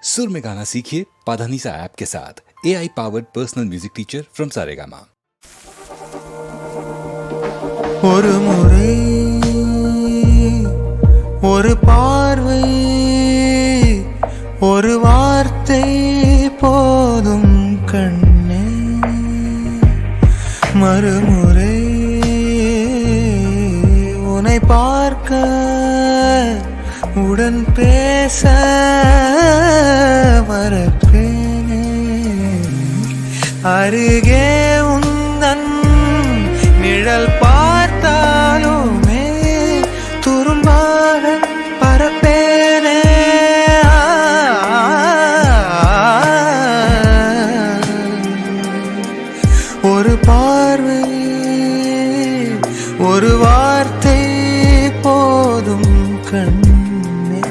सुर में गाना सीखिए पाधानीसा ऐप के साथ। AI powered personal music teacher from Saregama. ஒரு முறை ஒரு பார்வை ஒரு வார்த்தை போதும் கண்ணே, மறுமுறை உன்னை பார்க்க உடன் பேச மறப்பேனே. அருகே உந்தன் நிழல் பார்த்தாலுமே துரும்பாக பரப்பேனே. ஒரு பார்வை ஒரு வார்த்தை போதும் கண்ணே,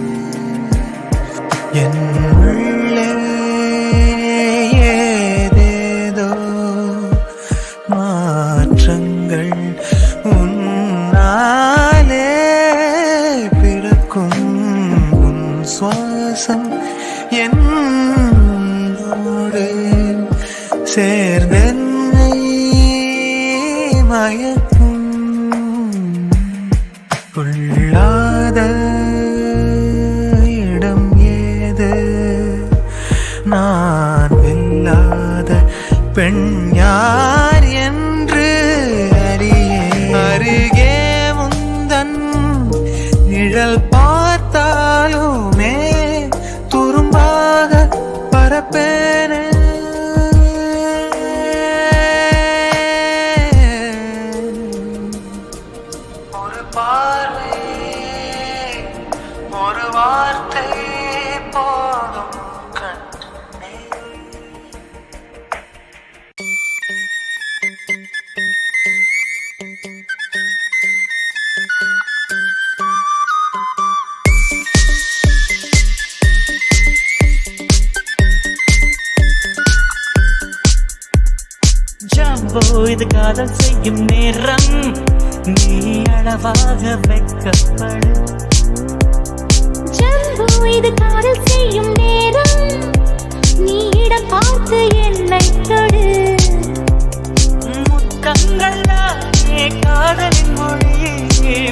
என் உள்ளே ஏதேதோ மாற்றங்கள் உன்னாலே பிறக்கும். உன் சுவாசம் என்னோடு சேர்ந்தென்னை மயக்கும். கொள்ளாத இடம் ஏது, நான் வெல்லாத பெண் யார் என்று அறியே. அருகே முந்தன் நிழல் பார்த்தாலுமே துரும்பாக பரப்பேனே. ஒரு பார்வை ஒரு வார்த்தை போதும் கண்ணே. ஜம்போ இது காதல் செய்யும் நேரம், நீ அளவாக வெட்கப்படு. ஜம்போ இது காதல் செய்யும் நேரம், நீ இடம் பார்த்து என்னை தொடு. முத்தங்கள் தானே காதலின் மொழி,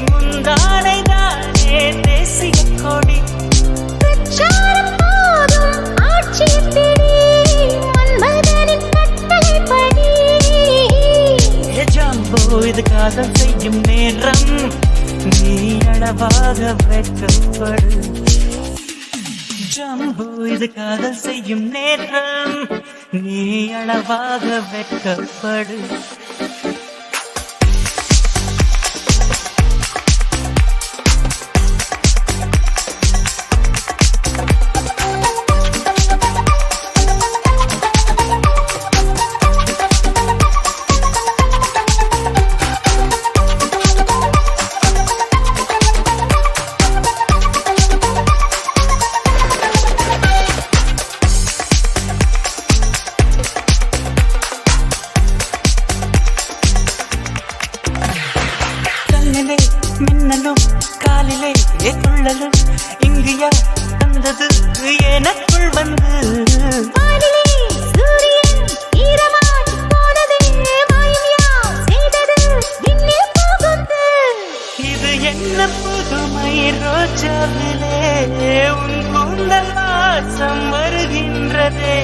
முந்தானை தானே தேசிய கொடி. பிரச்சாரம் போதும் ஆட்சியை பிடி, மன்மதனின் கட்டளைப்படி. ஜம்போ இது காதல் செய்யும் நேரம், நீ அளவாக வெட்கப்படு. ஜம்போ இது காதல் செய்யும் நேரம், நீ அளவாக வெட்கப்படு. மின்னலும் காலிலே துள்ளலும் இங்கியா தந்தது எனக்குள் வந்து. வானிலே சூரியன் ஈரமாய் போனது, மாயம் யார் செய்தது விண்ணில் போகுது. இது என்ன புதுமை ரோஜாவிலே, உன் கூந்தல் வாசம் வருகின்றதே.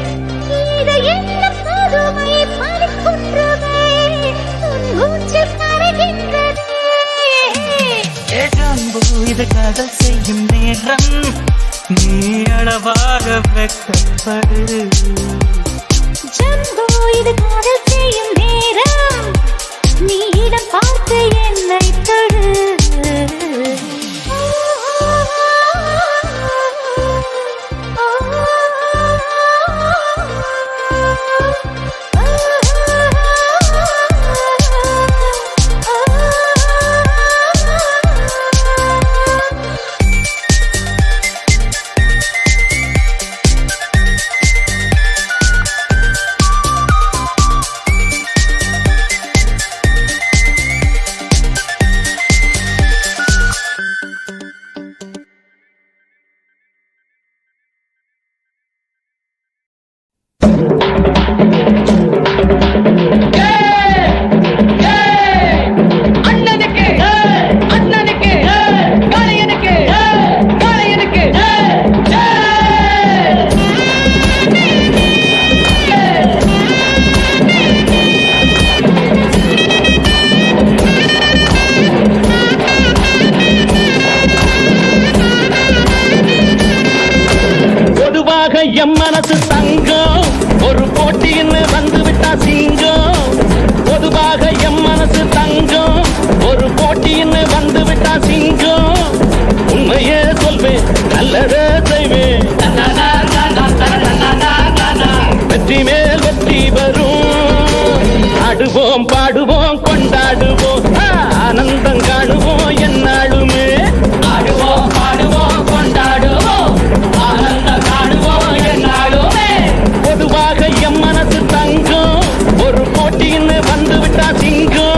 இது என்ன புதுமை பனிக்குன்றவே, உன் மூச்சில் கரைகின்றதே. ஜம்போ இது காதல் செய்யும் நேரம், நீ அளவாக வெட்கப்படு. ஜம்போ இது காதல் செய்யும் நேரம், நீ இடம் பார்த்து என்னை தொடு. எம் மனசு தங்கம் ஒரு போட்டின்னு வந்து விட்டா சிங்கம் பொதுவாக எம் மனசு தங்கம் ஒரு போட்டின்னு வந்து விட்டா சிங்கம் உண்மையே சொல்வேன் நல்லதே செய்வேன் வெற்றி மேல் வெற்றி வரும் ஆடுவோம் பாடுவோம் கொண்டாடுவோம் ஆனந்தம் காணுவோம் என்னாலுமே ஆடுவோம் பாடுவோம் கொண்டாடுவோம் ஆனந்தம் காணுவோம் என்னாலுமே பொதுவாக எம் மனசு தங்கம் ஒரு போட்டின்னு வந்து விட்டா சிங்கம்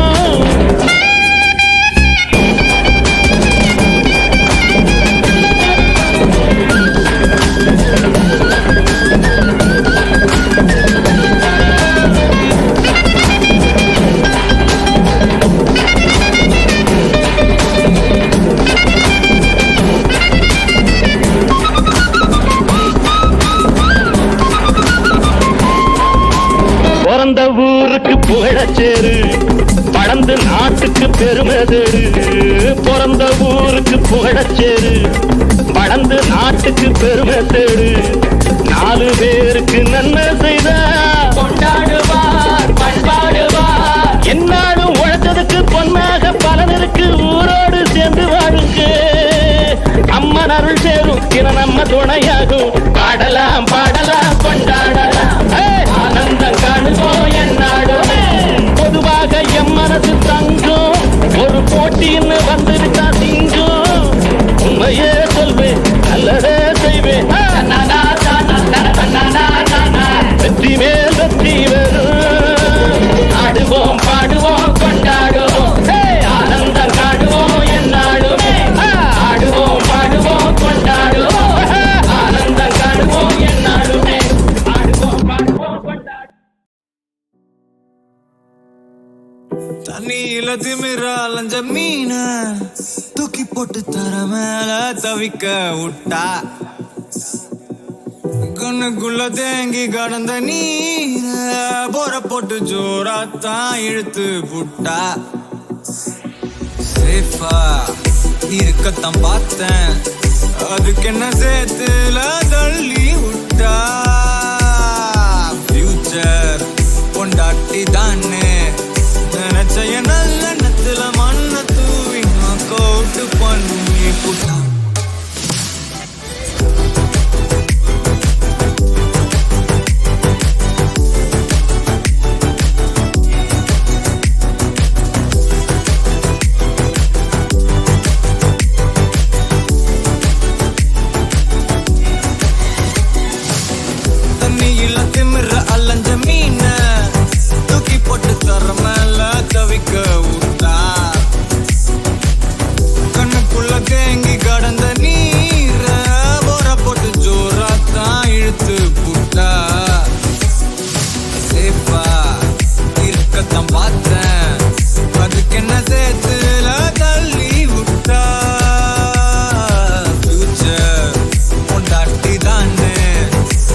பிறந்த ஊருக்கு புகழச்சேரு படந்து நாட்டுக்கு பெருமை தேரு பிறந்த ஊருக்கு புகழச்சேரு படந்து நாட்டுக்கு பெருமை தேரு 4 பேருக்கு நன்மை செய்த கொண்டாடுவார் பண்பாடுவார் என்னாலும் உழைச்சதுக்கு பொன்னாக பலனருக்கு ஊரோடு சேர்ந்து வாழுங்க அம்மன் அருள் சேரும் தின நம்ம துணையாகும் பாடலாம் பாடலாம் கொண்டாடலாம் ஆனந்தம் காணுவோம் என்னாடுமே பொதுவாக எம் மனசு தங்கம் ஒரு போட்டின்னு வந்துவிட்டா சிங்கம் உண்மையே சொல்வேன் நல்லதே செய்வேன் வெற்றி மேல் வெற்றி வரும் ஆடுவோம் பாடுவோம் கொண்டாடுவோம் ஆனந்தம் காணுவோம் என்னாடுமே ஆடுவோம் பாடுவோம் கொண்டாடுவோம் ஆனந்தம் காணுவோம் என்னாடுமே ஆடுவோம் பாடுவோம் கொண்டாடுவோம் தண்ணியில திமிரா லஞ்ச மீன தூக்கி போட்டு தர மேல தவிக்க விட்டா கண்ணுக்குள்ள தேங்கி கடந்த நீர போற போட்டு ஜோராத்தான் இழுத்து புட்டா சேஃபா இருக்கத்தான் பார்த்தேன் அதுக்கு என்ன சேர்த்துல தள்ளி விட்டா ஃபியூச்சர் பொண்டாட்டி தானே நினைச்ச நல்ல நத்துல மண்ண தூவி கோட்டு பண்ணி புட்டா தண்ணியில திமிர அலைஞ்ச மீன தூக்கி போட்டு தர மேல தவிக்க விட்டா கண்ணுக்குள்ள தேங்கி கடந்த நீர போற போட்டு ஜோராத்தான் இழுத்து புட்டா சேஃபா இருக்கத்தான் பார்த்தேன் அதுக்கு என்ன சேர்த்துல தள்ளி விட்டா ஃபியூச்சர் பொண்டாட்டி தானே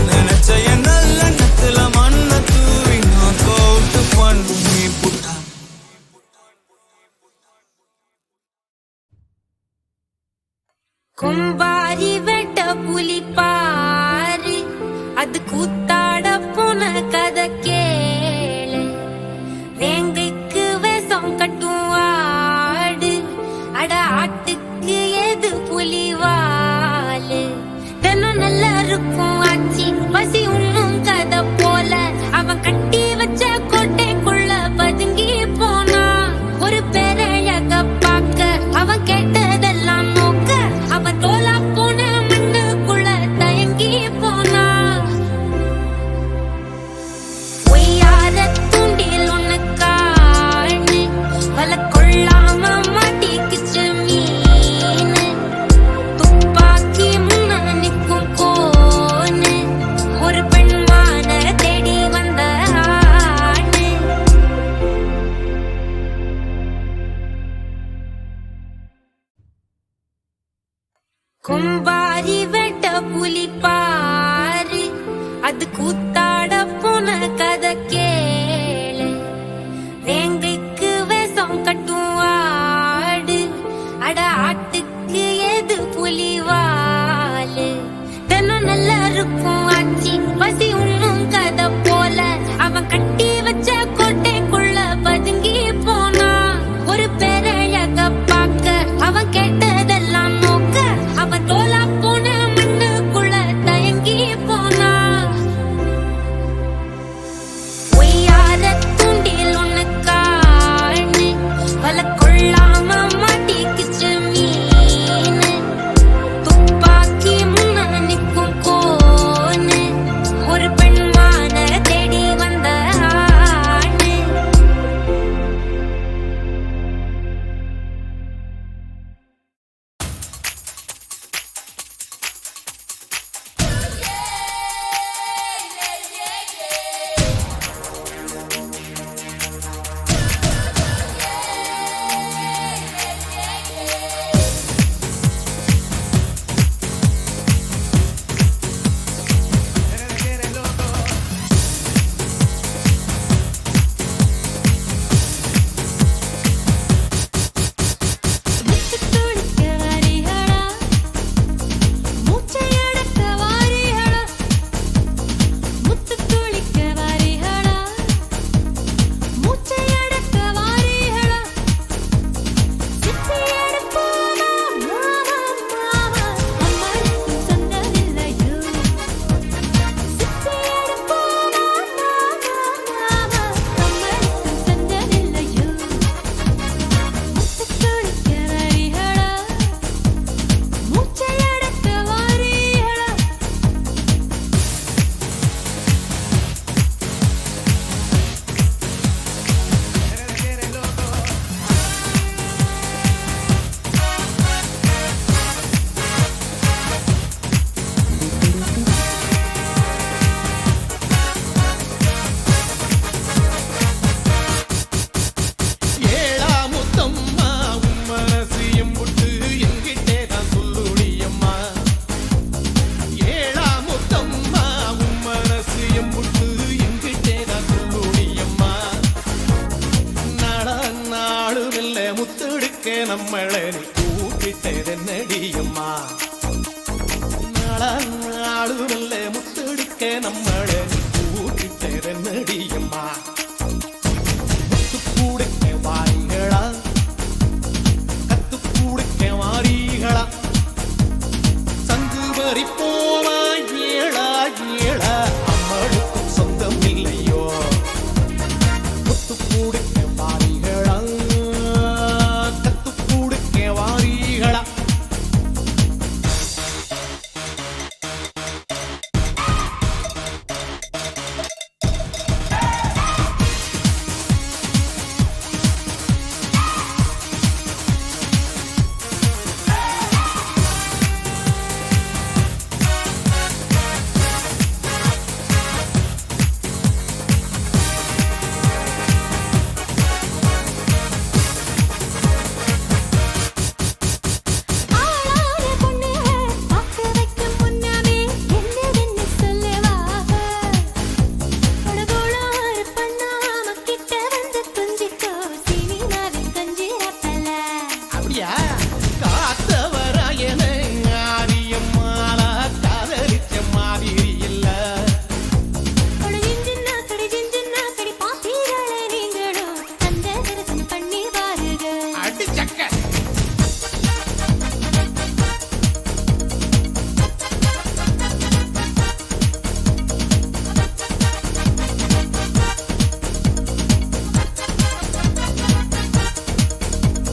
நினைச்ச நல்ல நத்துல மண்ண தூவி கோட்டு பண்ணி புட்டா கும்பாரி வெட்ட புலி பாரு அது கூத்தாட போன கதை கேளு வேங்கைக்கு விஷம் கட்டும் ஆடு அட ஆட்டுக்கு எது புலி வாலு தினம் நல்லா இருக்கும் ஆச்சி பசி உண்ணும் கதை போல அவன் கட்டி வச்ச கோட்டைக்குள்ள பதுங்கி போனா ஒரு பெரழக பார்க்க அவன் கேட்டதெல்லாம் நோக்க அவன் தோலா போன மண்ணுக்குள்ள தயங்கி போனா பொய்யார தூண்டில் ஒண்ணு காணு வல கொள்ளாம மாட்டிக்கிச்சு மீனு துப்பாக்கி முன்ன நிற்கும் கோனு ஒரு பெண்மான தேடி வந்த ஆணு கும்பாரி வெட்ட புலி பாரு அது கூத்தாட போன கதை கேளு வேங்கைக்கு விஷம் கட்டும் ஆடு அட ஆட்டுக்கு எது புலி வாலு தினம் நல்லா இருக்கும் நம்மள கூட்டிட்ட நடியம்மா கூடுக்க வாரிகளா கத்து கூடுக்க வாரிகளா சங்கு வரி போவா ஏழா ஏழா அம்மளுக்கும் சொந்தம் இல்லையோ முத்து கூடுக்க வாரிகளா கத்து கூடுக்க வாரிகளா ஆளான பொண்ணு பார்க்க வைக்கும் முன்னாமே என்னவென்னு சொல்லவாக பொழுதோளாறு பண்ணாம கிட்ட வந்து துஞ்சிக்கோ சினிமாவில் கொஞ்சிரப்பல அப்படியா காத்தவராயன ஆரியம்மாளா காதலிச்ச மாதிரி இல்ல கொடிஞ்சின்னா கடி பாத்தீங்களே நீங்களும் அந்த தரிசனம் பண்ணி பாருங்க அடி சக்க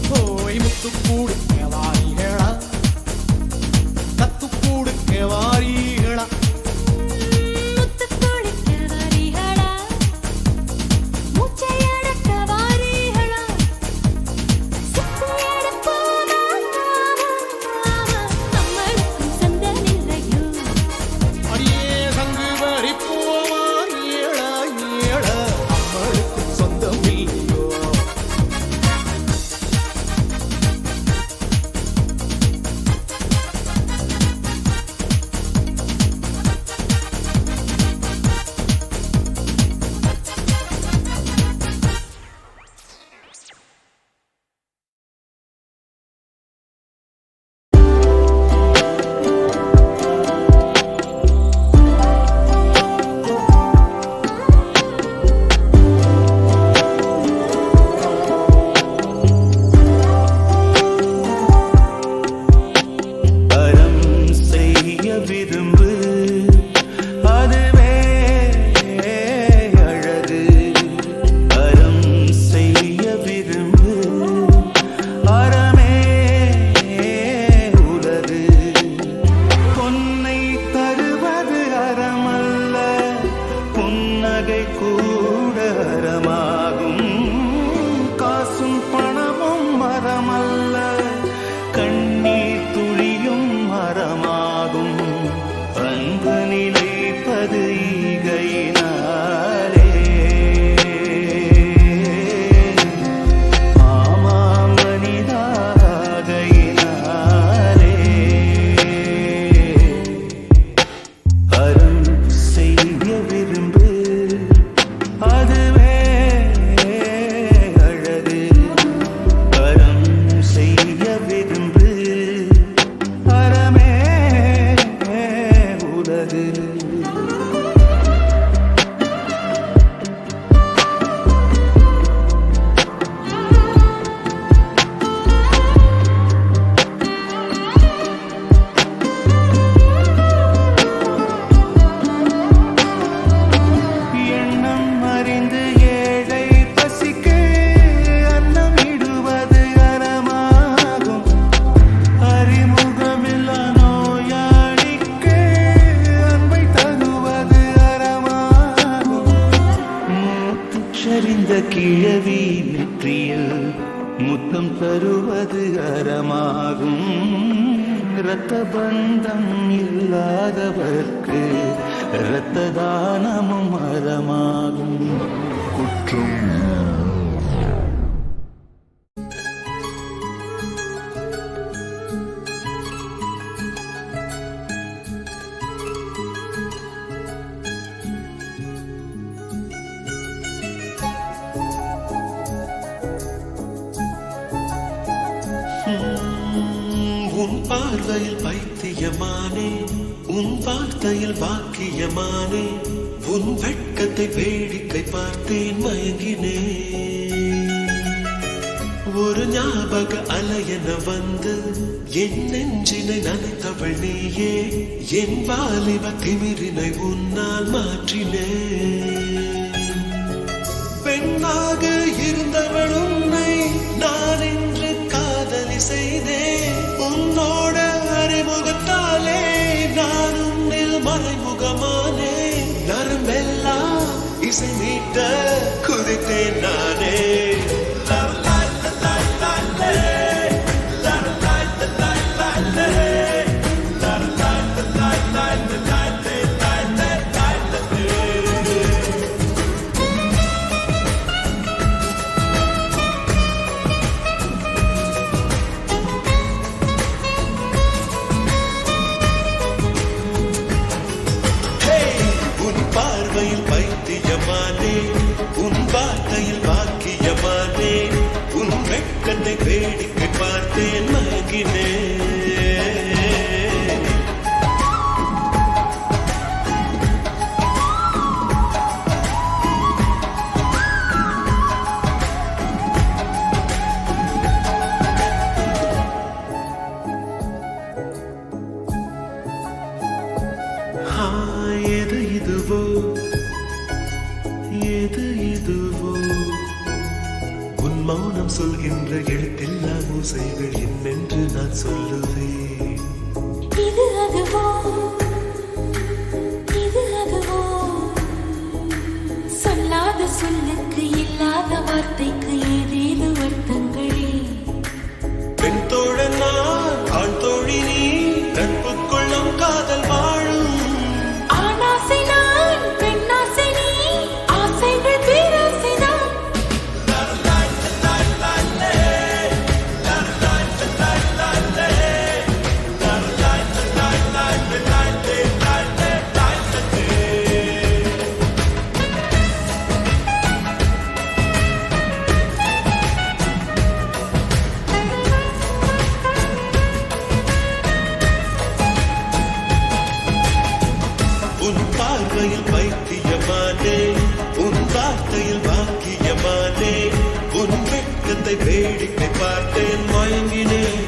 போய் முத்து கூடுக்க வாரிகளா கத்து கூடுக்க வாரிகளா முத்து குளிக்க வாரிகளா மூச்சை அடக்க வாரிகளா சுத்தி எடுப்போமா நம்மளுக்கும் சொந்தமில்லையோ அடியே சங்கு வரி போவான் ஏழா ஏழா அம்மளுக்கு சொந்தம் இல்லையோ அறம் செய்ய விரும்பு அதுவே அழகு அறம் செய்ய விரும்பு அறமே உலகு பொன்னை தருவது அறமல்ல புன்னகை கூட அறமாகும் காசும் பணமும் மரமல்ல கண்ணீர் துளியும் மரமாகும் அன்பு நிலைப்பது ஈகையினாலே ஆமா மனிதாகையினாலே அறம் செய்ய விரும்பு அதுவே அழகு அறம் செய்ய விரும்பு அறமே உலகு எண்ணம் அறிந்து ஏழை பசிக்கு அன்னம் இடுவது அறமாகும் அறிமுகமில்லா நோயாளிக்கு அன்பை தருவது அறமாகும் மூத்துச்சரிந்த கிழவி நெற்றியில் முத்தம் தருவது அறமாகும் இரத்த பந்தம் இல்லாதவர்க்கு இரத்த தானமும் அறமாகும் குற்றம் உன் பார்வையில் பைத்தியமானே உன் வார்த்தையில் வாக்கியமானே உன் வெட்கத்தை வேடிக்கை பார்த்தேன் மயங்கினேன் ஒரு ஞாபக அலையென வந்து என் நெஞ்சினை நனைத்தவள் நீயே என் வாலிப திமிரினை உன்னால் மாற்றினேன் பெண்ணாக இருந்தவள் உன்னை நான் இன்று காதலி செய்தேன் உன்னோட அறிமுகத்தாலே நான் உன்னில் மறைமுகமானே நரம்பெல்லாம் இசை மீட்ட குதித்தேன் நானே பார்வையில் பைத்தியமானே உன் வார்த்தையில் வாக்கியமானே உன் வெட்கத்தை வேடிக்கை பார்த்தேன் மயங்கினேன் எது இதுவோ எது இதுவோ உன் மௌனம் சொல்கின்ற எழுத்தில்லா ஓசைகள் என்னென்று நான் சொல்லுவேன் இது அதுவோ இது அதுவோ சொல்லாத சொல்லுக்கு இல்லாத வார்த்தைக்கு ஏதேது அர்த்தங்களே பெண் தோழன் நான் ஆண் தோழி நீ நட்புக்குள்ளும் காதல் வாழும் ஆணாசை நான் பெண்ணாசை நீ ஆசைகள் பேராசைதான் உன் பார்வையில் பைத்தியமானே உன் வார்த்தையில் வாக்கியமானே உன் வெட்கத்தை வேடிக்கை பார்த்தேன் மயங்கினேன்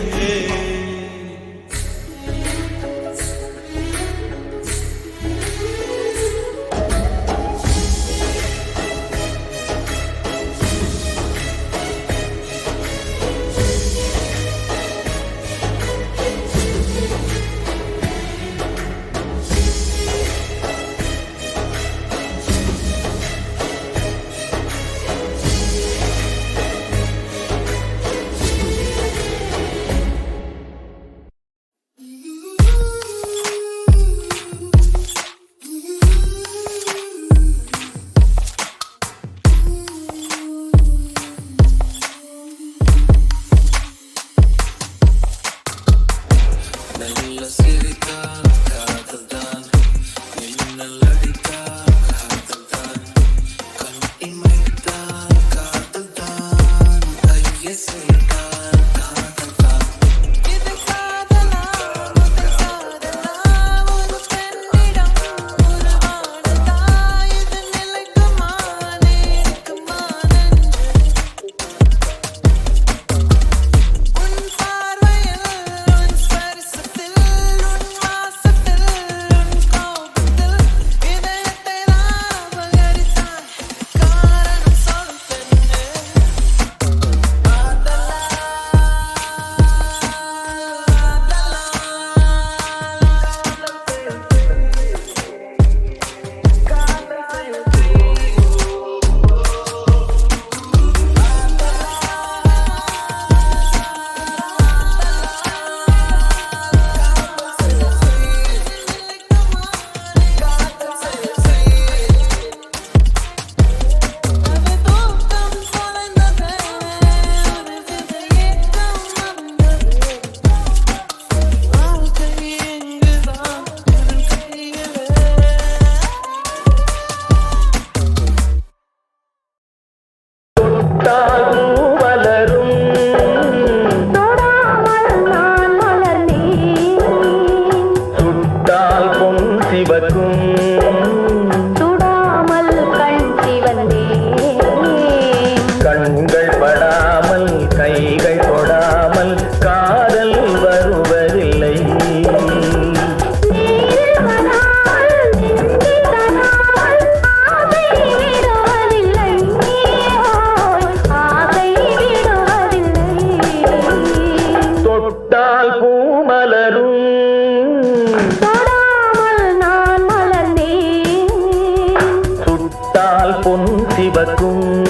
பார்த்தால் பொன் சிவக்கும்